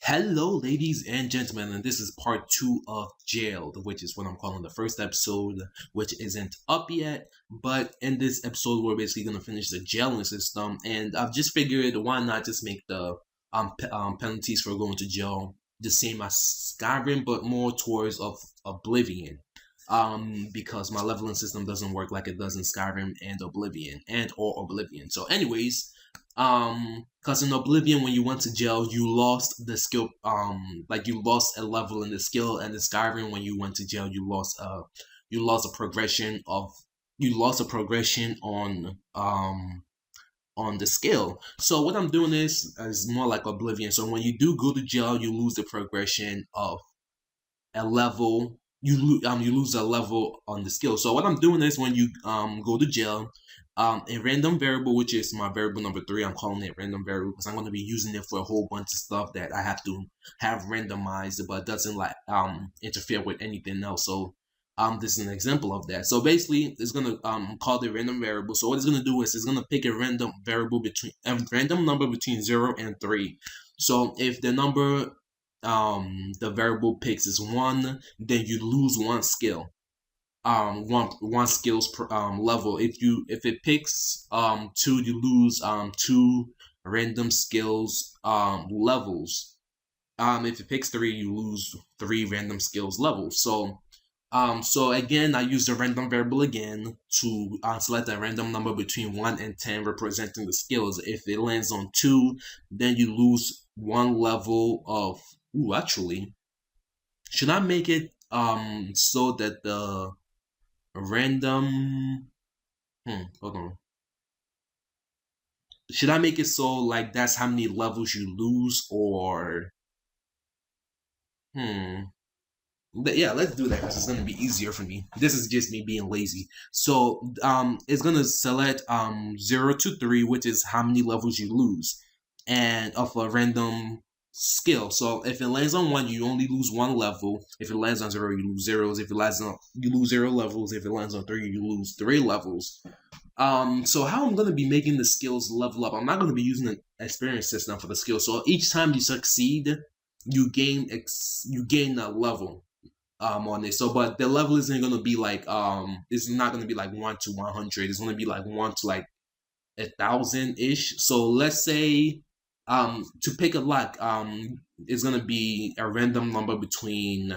Hello, ladies and gentlemen, and this is part 2 of Jailed, which is what I'm calling the first episode, which isn't up yet. But in this episode, we're basically going to finish the jailing system, and I've just figured why not just make the penalties for going to jail the same as Skyrim, but more towards of Oblivion. Because my leveling system doesn't work like it does in Skyrim and Oblivion. So, anyways. Cause in Oblivion, when you went to jail, you lost the skill. Like you lost a level in the skill, and in Skyrim, when you went to jail, you lost a progression on the skill. So what I'm doing is more like Oblivion. So when you do go to jail, you lose the progression of a level. You lose a level on the skill. So what I'm doing is when you go to jail, a random variable, which is my variable number 3, I'm calling it random variable because I'm going to be using it for a whole bunch of stuff that I have to have randomized, but it doesn't like interfere with anything else. So this is an example of that. So basically, it's going to call the random variable. So what it's going to do is it's going to pick a random variable between a random number between 0 and 3. So if the number the variable picks is 1, then you lose 1 skill. One skills per level. If it picks 2, you lose 2 random skills levels. If it picks 3, you lose 3 random skills levels. So again, I use the random variable again to select a random number between 1 and 10 representing the skills. If it lands on 2, then you lose 1 level of. Actually, should I make it so that the random hold on. Should I make it so like that's how many levels you lose, or But yeah, let's do that because it's gonna be easier for me. This is just me being lazy. So it's gonna select 0 to 3, which is how many levels you lose, and of a random skill. So if it lands on 1, you only lose 1 level. If it lands on 0, you lose zeros. If it lands on, you lose 0 levels. If it lands on 3, you lose 3 levels. So how I'm gonna be making the skills level up? I'm not gonna be using an experience system for the skill. So each time you succeed, you gain a level on it. So but the level isn't gonna be like it's not gonna be like 1 to 100. It's gonna be like 1 to like 1,000 ish. So let's say to pick a lock, it's gonna be a random number between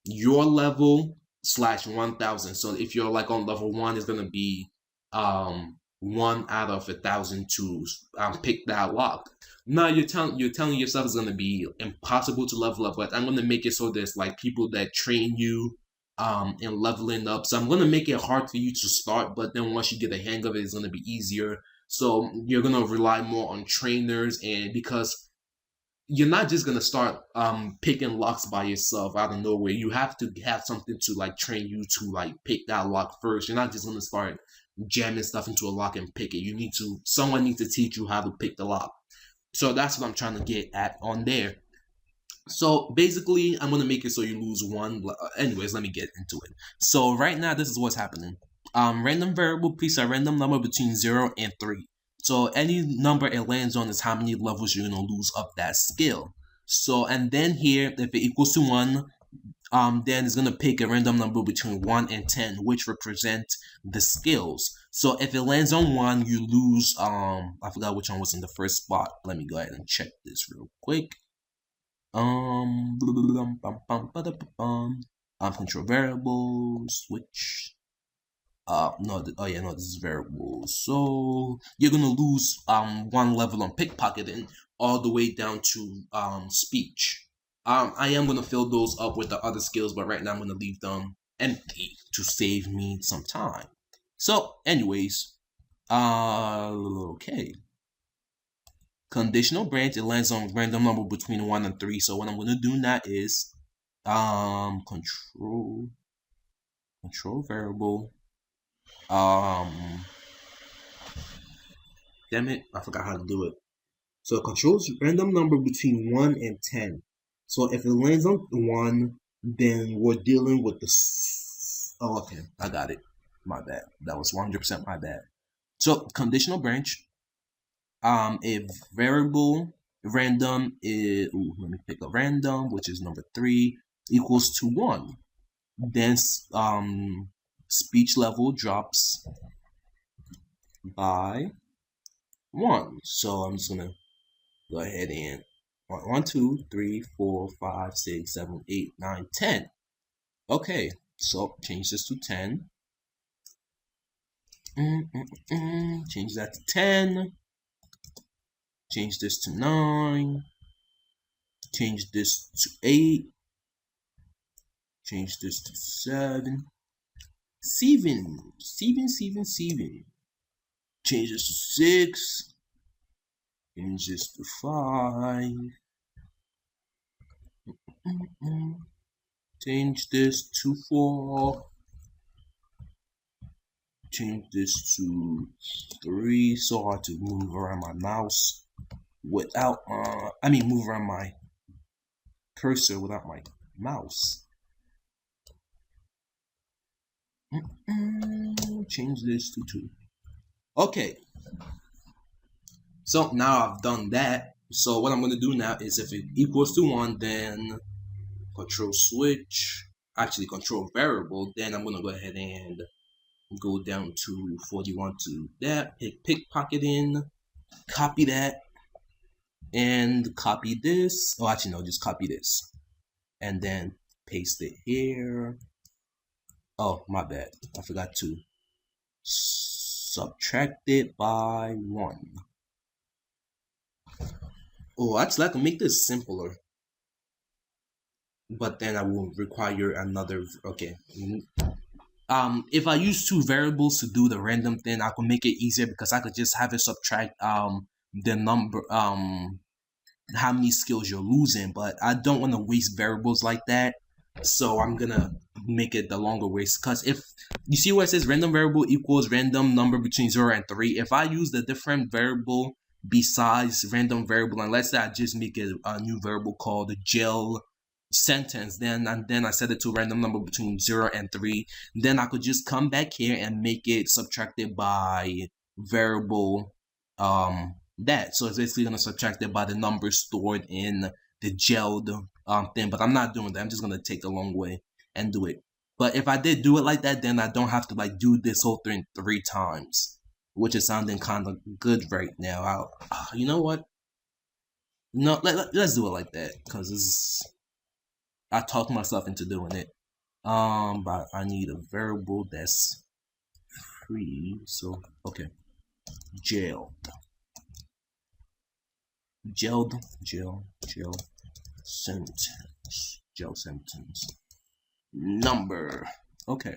your level / 1,000. So if you're like on level 1, it's gonna be 1 out of 1,000 to pick that lock. No, you're telling yourself it's gonna be impossible to level up, but I'm gonna make it so there's like people that train you in leveling up. So I'm gonna make it hard for you to start, but then once you get the hang of it, it's gonna be easier. So you're gonna rely more on trainers, and because you're not just gonna start picking locks by yourself out of nowhere. You have to have something to like train you to like pick that lock first. You're not just gonna start jamming stuff into a lock and pick it. Someone needs to teach you how to pick the lock. So that's what I'm trying to get at on there. So basically, I'm gonna make it so you lose 1. Anyways, let me get into it. So right now, this is what's happening. Random variable picks a random number between 0 and 3. So any number it lands on is how many levels you're gonna lose of that skill. So and then here, if it equals to 1, then it's gonna pick a random number between 1 and 10, which represent the skills. So if it lands on 1, you lose I forgot which one was in the first spot. Let me go ahead and check this real quick. Control variables, switch. No, this is variables. So you're gonna lose 1 level on pickpocketing all the way down to speech. I am gonna fill those up with the other skills, but right now I'm gonna leave them empty to save me some time. So, anyways, okay. Conditional branch, it lands on random number between 1 and 3. So what I'm gonna do now is control variable. Damn it, I forgot how to do it. So controls random number between 1 and 10. So if it lands on 1, then we're dealing with the. Oh, okay, I got it. My bad. That was 100% my bad. So conditional branch, a variable Random is, let me pick a random, which is number 3, equals to 1. Then speech level drops by 1. So I'm just gonna go ahead and 1, 2, 3, 4, 5, 6, 7, 8, 9, 10. Okay, so change this to 10. Change that to 10. Change this to 9. Change this to 8. Change this to 7. 7. Change this to 6. Change this to 5. Change this to 4. Change this to 3. So hard to move around my mouse without, move around my cursor without my mouse. Change this to 2. Okay. So now I've done that. So what I'm going to do now is if it equals to 1, then control switch, actually control variable, then I'm going to go ahead and go down to 41 to that, hit pickpocket in, copy that, and copy this. Oh, actually, no, just copy this. And then paste it here. Oh, my bad. I forgot to subtract it by 1. Oh, actually, I can make this simpler. But then I will require another, okay. If I use 2 variables to do the random thing, I could make it easier because I could just have it subtract the number, how many skills you're losing, but I don't want to waste variables like that. So I'm gonna make it the longer way, because if you see where it says random variable equals random number between 0 and 3, if I use the different variable besides random variable, and let's say I just make a new variable called gel sentence, then I set it to random number between 0 and 3, then I could just come back here and make it subtracted by variable that. So it's basically going to subtract it by the number stored in the gelled thing, but I'm not doing that. I'm just going to take the long way and do it. But if I did do it like that, then I don't have to like do this whole thing 3 times, which is sounding kind of good right now. You know what? No, let's do it like that, because I talked myself into doing it. But I need a variable that's free. So okay, gel sentence number. Okay,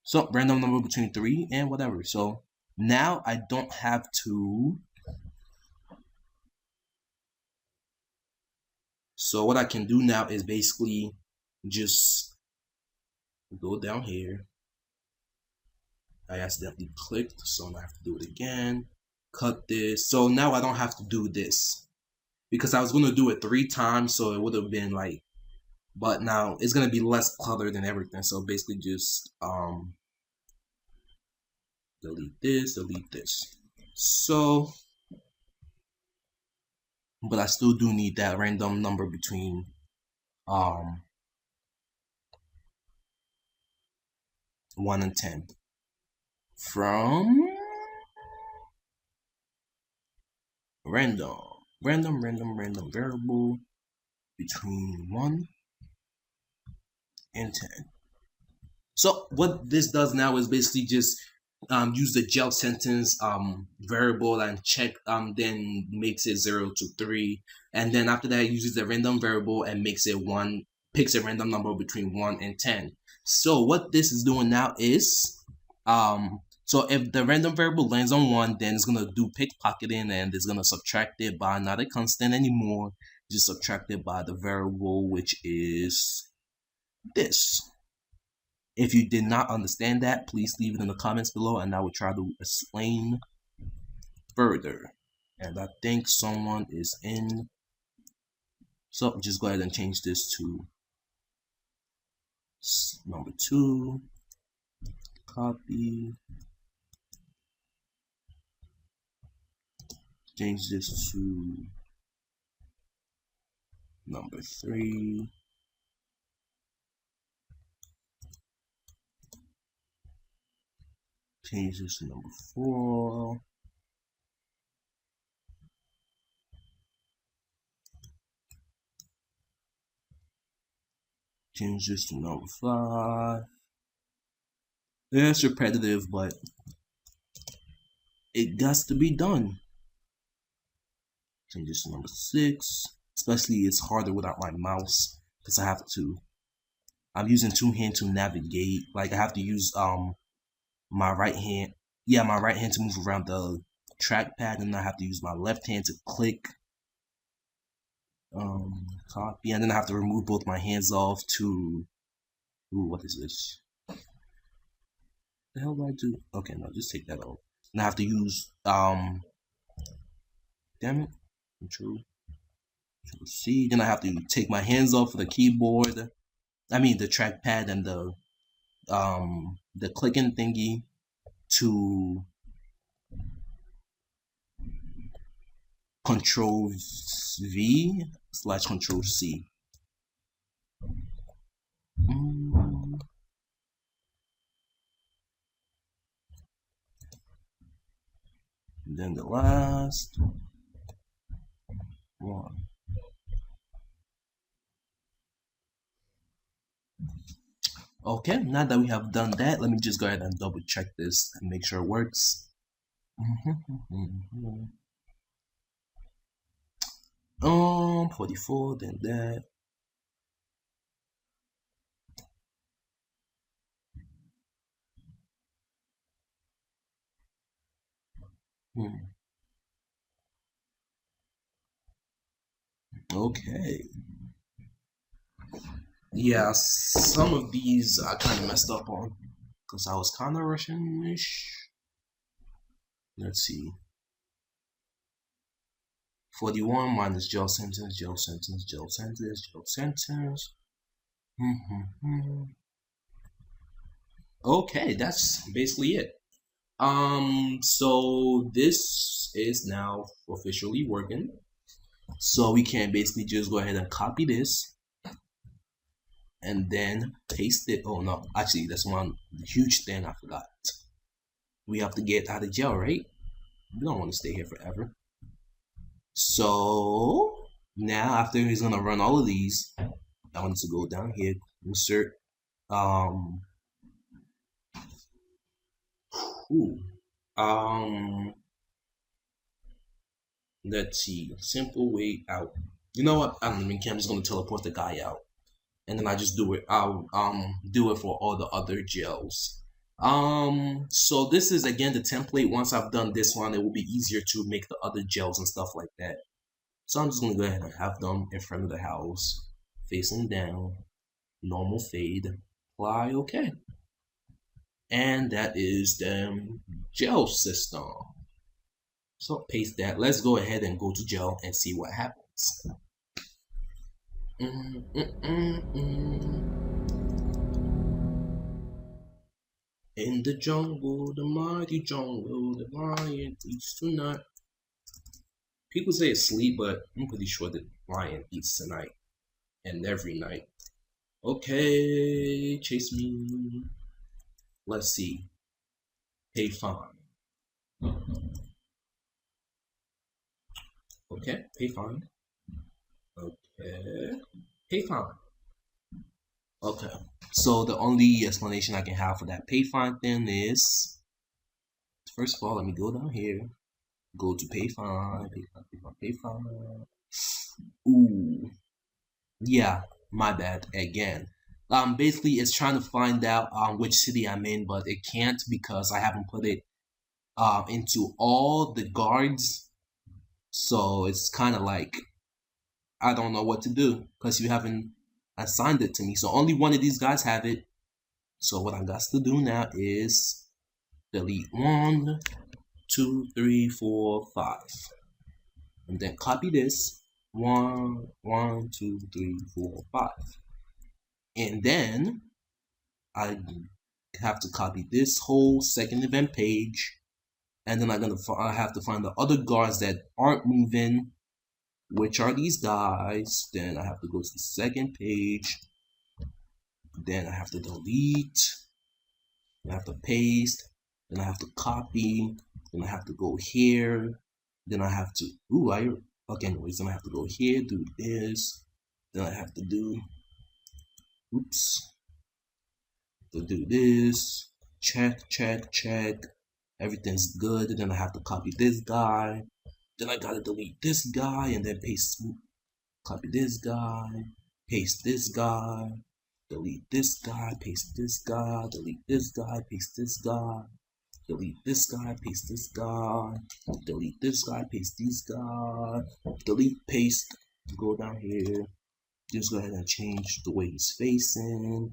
so random number between 3 and whatever. So now I don't have to. So what I can do now is basically just go down here. I accidentally clicked, so I have to do it again. Cut this. So now I don't have to do this, because I was going to do it 3 times, so it would have been like, but now it's going to be less cluttered and everything. So basically just delete this. So, but I still do need that random number between 1 and 10 from random variable between 1 and 10. So what this does now is basically just use the gel sentence variable and check, then makes it 0 to 3, and then after that it uses the random variable and makes it 1, picks a random number between 1 and 10. So what this is doing now is so if the random variable lands on 1, then it's gonna do pickpocketing, and it's gonna subtract it by not a constant anymore, just subtract it by the variable, which is this. If you did not understand that, please leave it in the comments below, and I will try to explain further. And I think someone is in. So just go ahead and change this to number 2. Copy. Change this to number 3. Change this to number 4. Change this to number 5. It's repetitive, but it got to be done. Change this to number 6. Especially it's harder without my mouse because I'm using 2 hands to navigate. Like I have to use my right hand. Yeah, my right hand to move around the trackpad, and I have to use my left hand to click. Copy, and then I have to remove both my hands off to. Ooh, what is this? What the hell do I do? Okay, no, just take that off. And I have to use damn it, Control C. Then I have to take my hands off of the keyboard. I mean the trackpad and the clicking thingy to Control V / Control C. And then the last one. Okay, now that we have done that, let me just go ahead and double check this and make sure it works. 44, then that. Okay. Yeah, some of these I kind of messed up on because I was kind of rushing-ish. Let's see. 41 minus jail sentence, jail sentence, jail sentence, jail sentence. Okay, that's basically it. So this is now officially working. So we can basically just go ahead and copy this and then paste it. Oh no, actually that's one huge thing I forgot. We have to get out of jail, right? We don't want to stay here forever. So now after he's gonna run all of these, I want to go down here, insert let's see, simple way out. You know what? I'm just gonna teleport the guy out, and then I just do it. I'll do it for all the other jails. So this is again the template. Once I've done this one, it will be easier to make the other jails and stuff like that. So I'm just gonna go ahead and have them in front of the house, facing down, normal fade, apply, okay. And that is the jail system. So paste that. Let's go ahead and go to jail and see what happens. In the jungle, the mighty jungle, the lion eats tonight. People say it's sleep, but I'm pretty sure the lion eats tonight and every night. Okay, chase me. Let's see. Pay fine. Okay, pay fine. Okay, pay fine. Okay, so the only explanation I can have for that pay fine thing is, first of all, let me go down here, go to pay fine, pay fine, pay fine, pay fine. Ooh, yeah, my bad again. Basically, it's trying to find out which city I'm in, but it can't because I haven't put it into all the guards. So it's kind of like I don't know what to do because you haven't assigned it to me. So only one of these guys have it. So what I got to do now is delete 1, 2, 3, 4, 5, and then copy this 1, 1, 2, 3, 4, 5. And then I have to copy this whole second event page, and then I have to find the other guards that aren't moving which are these guys. Then I have to go to the second page. Then I have to delete. Then I have to paste. Then I have to copy. Then I have to go here. Then I have to, okay, anyways, then I have to go here, do this. Then I have to do, to do this. Check, check, check. Everything's good. Then I have to copy this guy. Then I gotta delete this guy and then paste, copy this guy, paste this guy, delete this guy, paste this guy, delete this guy, paste this guy, delete this guy, paste this guy, delete this guy, paste this guy, delete, paste, go down here, just go ahead and change the way he's facing,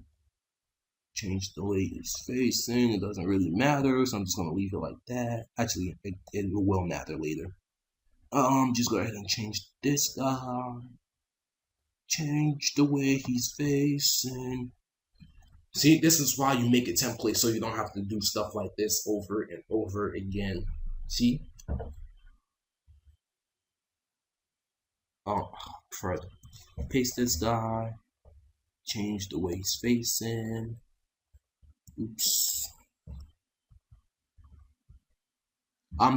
change the way he's facing, it doesn't really matter, so I'm just gonna leave it like that. Actually, it will matter later. Just go ahead and change this guy, change the way he's facing. See, this is why you make a template, so you don't have to do stuff like this over and over again. See? Oh, Fred. Paste this guy, change the way he's facing. Oops.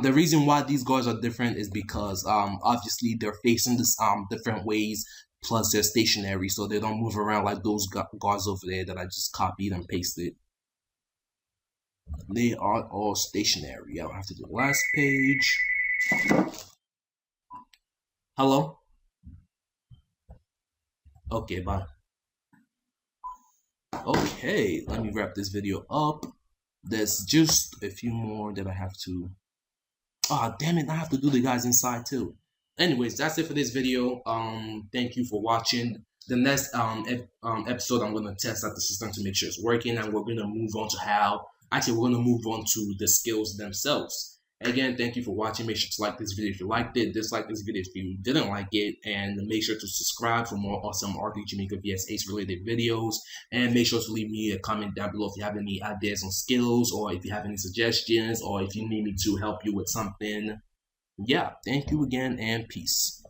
The reason why these guards are different is because obviously they're facing this different ways, plus they're stationary, so they don't move around like those guards over there that I just copied and pasted. They are all stationary. I'll have to do the last page. Hello? Okay, bye. Okay, let me wrap this video up. There's just a few more that I have to. Oh, damn it, I have to do the guys inside too. Anyways, that's it for this video. Thank you for watching. The next episode, I'm gonna test out the system to make sure it's working, and we're gonna move on to we're gonna move on to the skills themselves. Again, thank you for watching. Make sure to like this video if you liked it, dislike this video if you didn't like it, and make sure to subscribe for more awesome RPG Maker vs Ace related videos. And make sure to leave me a comment down below if you have any ideas on skills, or if you have any suggestions, or if you need me to help you with something. Yeah, thank you again, and peace.